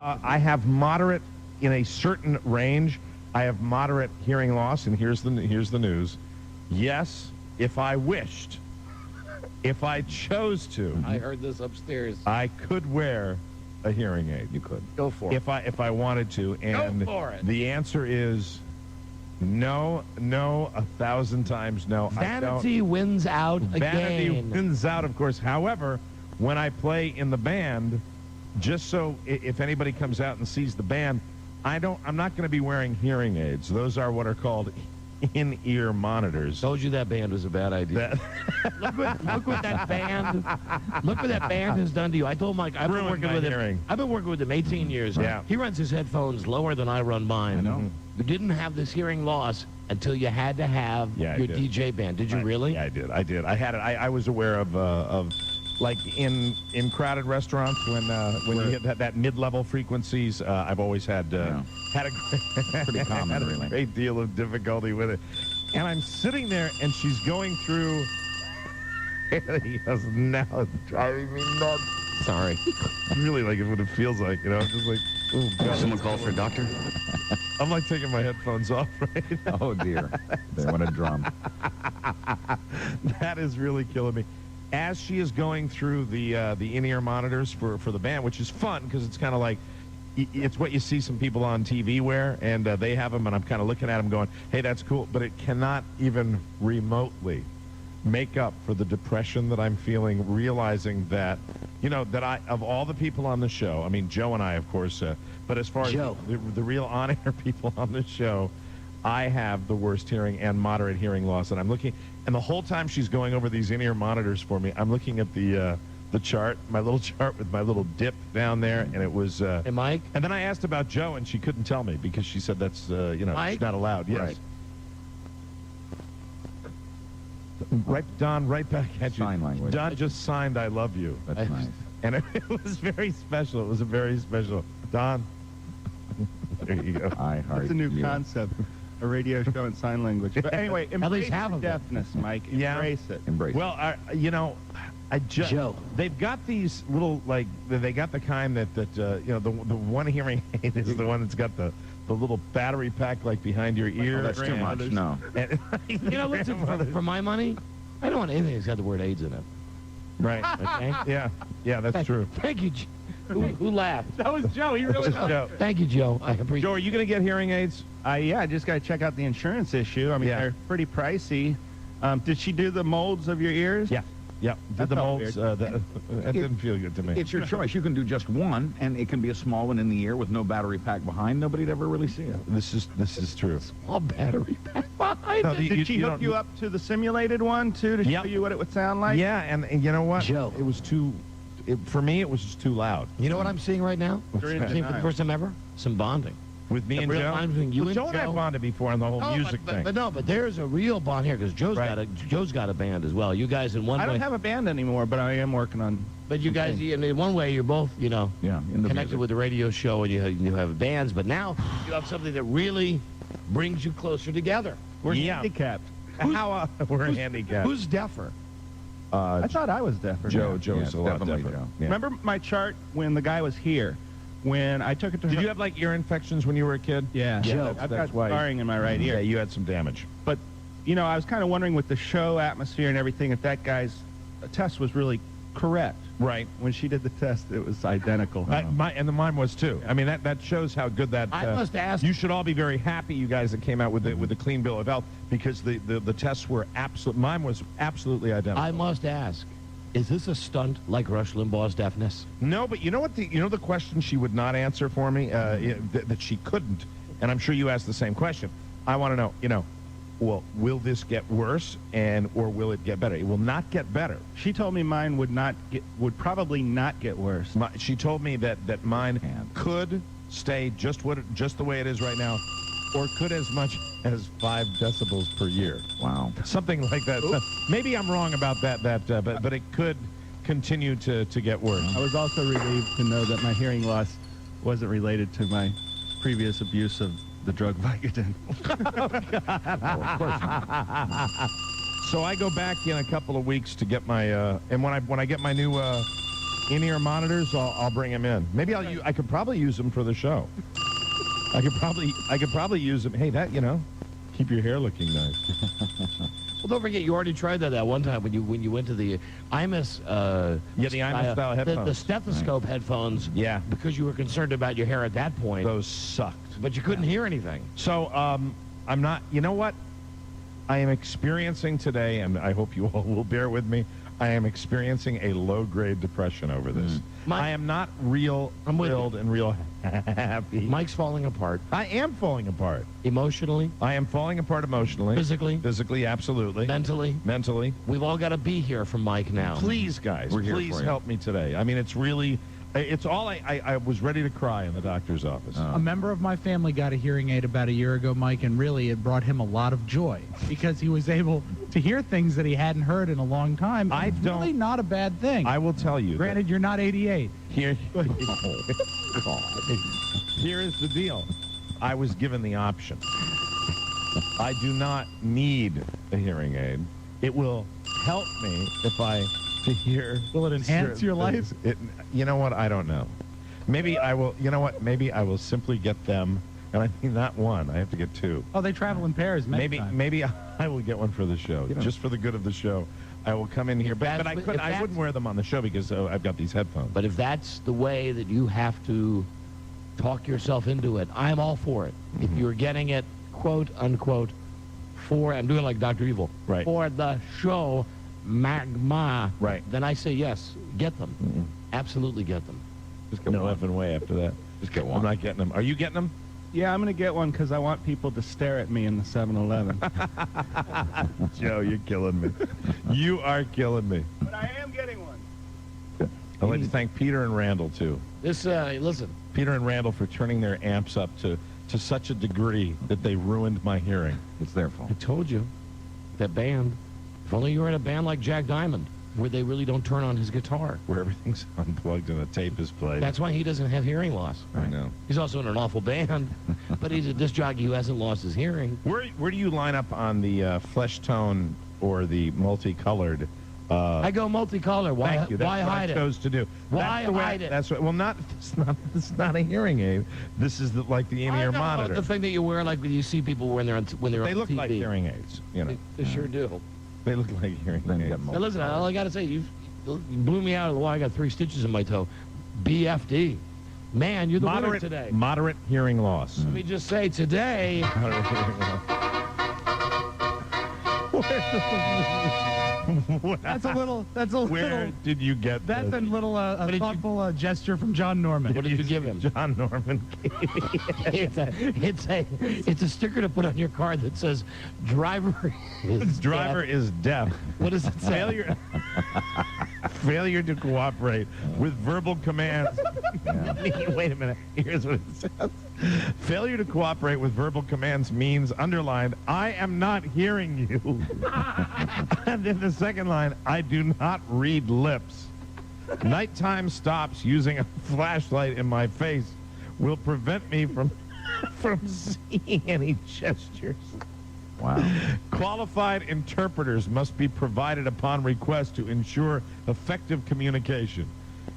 I have moderate in a certain range. I have moderate hearing loss, and here's the news. Yes, if I wished, if I chose to, I heard this upstairs. I could wear a hearing aid. You could. Go for it. If I wanted to, and Go for it. the answer is no, 1,000 times no. Vanity wins out Vanity again. wins out, of course. However, when I play in the band, just so if anybody comes out and sees the band, I'm not going to be wearing hearing aids. Those are what are called in-ear monitors. Told you that band was a bad idea. look what that band. Look what that band has done to you. I told Mike I've been Ruined working my with hearing. him. I've been working with him 18 years. Yeah. He runs his headphones lower than I run mine. I know. You didn't have this hearing loss until you had to have Yeah, I your did. DJ band. Did you really? Yeah, I did. I had it. I was aware of like in crowded restaurants when you hit that mid-level frequencies. I've always had had a Pretty common, had a really. great deal of difficulty with it. And I'm sitting there, and she's going through. And he goes, "Now it's driving me nuts." Sorry. Really, like what it feels like, you know. I'm just like, oh god. Someone call for a doctor? I'm like taking my headphones off right now. Oh, dear. They want a drum. That is really killing me. As she is going through the in-ear monitors for the band, which is fun because it's kind of like it's what you see some people on TV wear, and they have them, and I'm kind of looking at them going, hey, that's cool, but it cannot even remotely make up for the depression that I'm feeling, realizing that, you know, that of all the people on the show, I mean, Joe and I, of course, but as far as the real on-air people on the show, I have the worst hearing and moderate hearing loss, and I'm looking, and the whole time she's going over these in-ear monitors for me, I'm looking at the chart, my little chart with my little dip down there, and it was. Hey, Mike? And then I asked about Joe, and she couldn't tell me because she said that's, Mike? she's not allowed. Yes. Right. Right, Don, right back at you. Sign language. Don just signed "I love you," That's nice. and it was very special. It was a very special. Don, there you go. I heart It's a new you. concept, a radio show in sign language. But anyway, embrace least half your of it. deafness, Mike. Yeah. Embrace it. Embrace it. Well, you know, I just Joe. they've got these little like they got the kind that you know the one hearing aid is the one that's got the little battery pack like behind your ear. Oh, that's too much. No. And, You know, listen, for my money, I don't want anything that's got the word AIDS in it. right? Okay? Yeah, that's true. Thank you. Who laughed? That was Joe. He really Just Joe. Thank you, Joe. I appreciate Joe, are you going to get hearing aids? Yeah, I just got to check out the insurance issue. I mean, Yeah. they're pretty pricey. Did she do the molds of your ears? Yeah. Did That the felt molds? weird. That didn't feel good to me. It's your choice. You can do just one, and it can be a small one in the ear with no battery pack behind. Nobody'd ever really see it. This is true. all battery pack behind No, it. Did she hook you up to the simulated one, too, to Yep. show you what it would sound like? Yeah, and you know what? Joe. It was too. For me, it was just too loud. You know what I'm seeing right now? You're in I'm seeing for the denial. first time ever? Some bonding. With me A and real Joe. bond between you Well, and Joe and I Joe. bonded before on the whole music thing. But there's a real bond here because Joe's Right. got a band as well. You guys in one I way, don't have a band anymore, but I am working on. but you guys in one way you're both Yeah, in the connected music. with the radio show and you have bands. But now you have something that really brings you closer together. We're Yeah. handicapped. How we're handicapped. Who's deafer? I thought I was deaf. Joe? Yeah, Joe's a lot definitely different. Joe. Yeah. Remember my chart when the guy was here? When I took it to Did her. you have like ear infections when you were a kid? Yeah. Joe. I've That's got why- scarring in my right Yeah, ear. you had some damage. But, you know, I was kind of wondering with the show atmosphere and everything if that guy's test was really correct. Right. When she did the test, it was identical. Mine was too. I mean, that shows how good that. I must ask- You should all be very happy, you guys that came out with the clean bill of health, because the tests were absolute. Mine was absolutely identical. I must ask, is this a stunt like Rush Limbaugh's deafness? No, but you know what? The question she would not answer for me that she couldn't, and I'm sure you asked the same question. I want to know. Well, will this get worse, or will it get better? It will not get better. She told me mine would probably not get worse. She told me that mine And- could stay just the way it is right now, or could as much as 5 decibels per year. Wow. Something like that. So maybe I'm wrong about that. But it could continue to get worse. I was also relieved to know that my hearing loss wasn't related to my previous abuse of the drug Vicodin. So I go back in a couple of weeks to get my and when I get my new in-ear monitors, I'll bring them in. Maybe I could probably use them for the show. I could probably use them. Hey, keep your hair looking nice. Well, don't forget, you already tried that one time when you went to the IMUS. Yeah, the IMUS style headphones. The stethoscope headphones. Yeah. Because you were concerned about your hair at that point. Those sucked. But you couldn't hear anything. So I'm not. You know what? I am experiencing today, and I hope you all will bear with me. I am experiencing a low-grade depression over this. I am not real thrilled and real happy. Mike's falling apart. I am falling apart. Emotionally. I am falling apart emotionally. Physically. Physically, absolutely. Mentally. We've all got to be here for Mike now. Please, guys, We're here please for you. help me today. I mean, it's really... It's all I was ready to cry in the doctor's office. A member of my family got a hearing aid about a year ago, Mike, and really it brought him a lot of joy because he was able to hear things that he hadn't heard in a long time. It's really not a bad thing. I will tell you. Granted, you're not 88. Here is the deal. I was given the option. I do not need a hearing aid. It will help me if I to hear. Will it enhance your life? You know what? I don't know. Maybe I will. You know what? Maybe I will simply get them. And I mean, not one. I have to get two. Oh, they travel in pairs. Maybe I will get one for the show, just for the good of the show. I will come in here, but I wouldn't wear them on the show because I've got these headphones. But if that's the way that you have to talk yourself into it, I'm all for it. If you're getting it, quote unquote, I'm doing like Dr. Evil, Right. for the show, magma, Right. then I say yes, get them. Absolutely get them. Just get No one. effing way after that. Just get one. I'm not getting them. Are you getting them? Yeah, I'm going to get one because I want people to stare at me in the 7-Eleven. Joe, you're killing me. You are killing me. But I am getting one. I'd like to thank Peter and Randall, too. Listen, Peter and Randall for turning their amps up to such a degree that they ruined my hearing. It's their I fault. told you, that band, if only you were in a band like Jack Diamond, where they really don't turn on his guitar. Where everything's unplugged and a tape is played. That's why he doesn't have hearing loss. I know. He's also in an awful band, but he's a disc jockey who hasn't lost his hearing. Where do you line up on the flesh tone or the multicolored? I go multicolor. Why, Thank you. That's why what hide I it? chose to do. Why That's the way hide it? That's what. Well, it's not a hearing aid. This is like the in-ear I know, monitor. the thing that you wear, like when you see people when they're on They on look TV. like hearing aids. You know, They sure do. they look like hearing Then aids. get Now listen, all I got to say, you blew me out of the wall. I got 3 stitches in my toe. BFD. Man, you're the winner today. Moderate hearing loss. Let me just say, today, Moderate hearing loss. That's a little. Where did you get That's this? a little did you- thoughtful gesture from John Norman. what did you give him? John Norman. it's a sticker to put on your car that says driver is Driver deaf. is deaf. What does it say? Failure to cooperate with verbal commands. Wait a minute. Here's what it says. Failure to cooperate with verbal commands means, underlined, I am not hearing you. And then the second line, I do not read lips. Nighttime stops using a flashlight in my face will prevent me from seeing any gestures. Wow. Qualified interpreters must be provided upon request to ensure effective communication.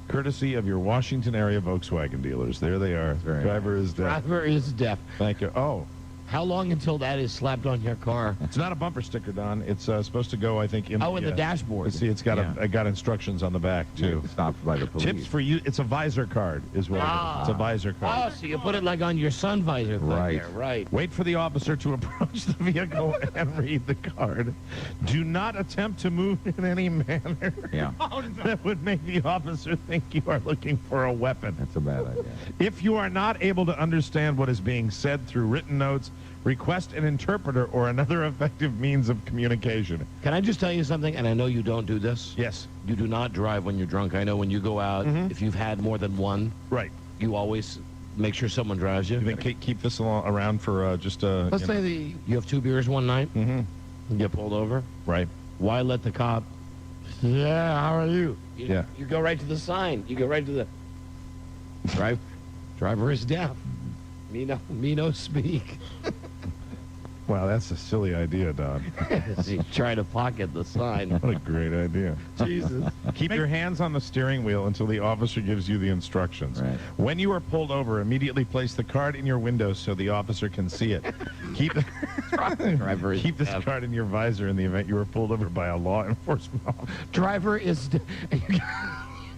Courtesy of your Washington area Volkswagen dealers. There they are. Very Driver is deaf. Driver is deaf. Thank you. Oh, How long until that is slapped on your car? it's not a bumper sticker, Don. It's supposed to go, I think, in Oh, in the dashboard. You see, it's got Yeah. I got instructions on the back too. Stopped by the police. Tips for you. It's a visor card, is what it is. It's a visor Oh, card. so you put it like on your sun visor thing Right. there. Right. Wait for the officer to approach the vehicle and read the card. Do not attempt to move in any manner Yeah, that would make the officer think you are looking for a weapon. that's a bad idea. If you are not able to understand what is being said through written notes, request an interpreter or another effective means of communication. Can I just tell you something? And I know you don't do this. Yes. You do not drive when you're drunk. I know when you go out, if you've had more than one, Right. you always make sure someone drives you. You think keep this around for just Let's say you have 2 beers one night, Mm-hmm. you get pulled over. Right. Why let the cop? Yeah, how are you? Yeah. You go right to the sign. You go right to the driver is deaf. Me no speak. Wow, that's a silly idea, Don. He's trying to pocket the sign. What a great idea. Jesus. Keep your hands on the steering wheel until the officer gives you the instructions. Right. When you are pulled over, immediately place the card in your window so the officer can see it. Keep Driver is keep this deaf. card in your visor in the event you are pulled over by a law enforcement officer. Driver is. You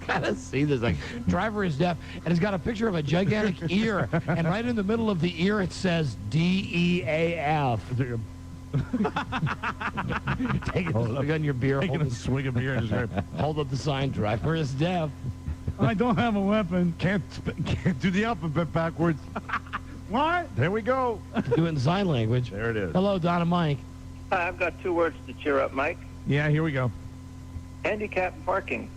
gotta see this. Like, driver is deaf, and it's got a picture of a gigantic ear, and right in the middle of the ear it says DEAF. Take a swig on your beer. Taking a swig of beer and just Hold up the sign. Driver is deaf. I don't have a weapon. can't do the alphabet backwards. What? There we go. Do it in sign language. There it is. Hello, Don and Mike. Hi, I've got 2 words to cheer up, Mike. Yeah, here we go. Handicap parking.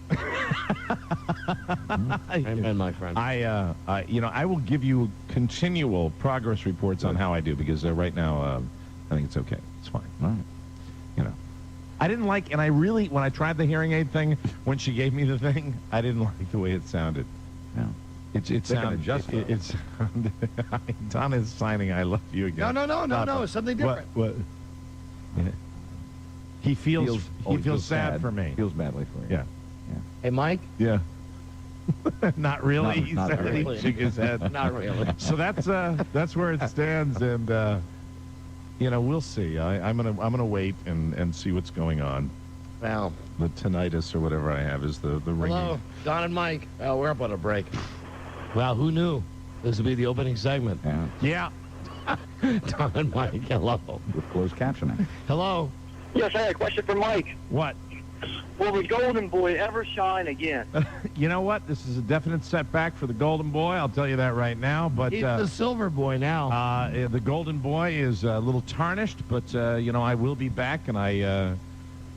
Amen, my friend. I will give you continual progress reports on how I do because right now I think it's okay. It's fine. All right. You know, I didn't like, and I really, when I tried the hearing aid thing, when she gave me the thing, I didn't like the way it sounded. Yeah. It They can sounded adjust it, it sounded. Don is signing "I love you" again. No. It's something different. What? Yeah. He feels sad for me. Feels badly for you. Yeah. Hey, Mike. Yeah. Not really. Not- He not said really. he shook his head. Not really. So that's where it stands, and we'll see. I'm gonna wait and see what's going on. Well, The tinnitus or whatever I have is the ringing. hello, Don and Mike. Oh, we're up on a break. Well, who knew this would be the opening segment? Yeah. Yeah. Don and Mike, hello. With closed captioning. Hello. Yes, I had a question for Mike. What? Will the Golden Boy ever shine again? You know what? This is a definite setback for the Golden Boy. I'll tell you that right now. But He's the silver boy now. the Golden Boy is a little tarnished, but I will be back, and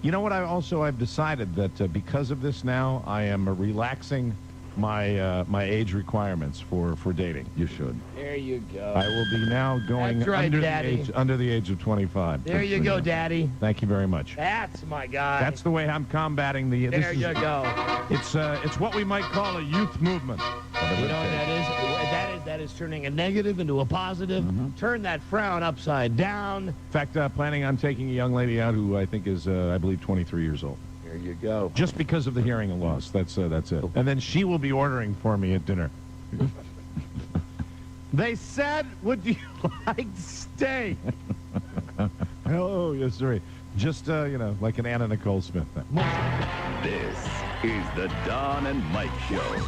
you know what? I've decided that because of this now, I am relaxing my age requirements for dating. You should. There you go. I will be now going That's right, under Daddy. under the age of 25. There you go, Daddy. Thank you very much. That's my guy. That's the way I'm combating the. there you go. It's what we might call a youth movement. You know what that is? That is turning a negative into a positive. Turn that frown upside down. In fact, planning on taking a young lady out who I think is, I believe, 23 years old. There you go. Just because of the hearing loss. That's it. And then she will be ordering for me at dinner. They said, "Would you like steak?" Oh, yes, sir. Just, like an Anna Nicole Smith thing. This is the Don and Mike Show.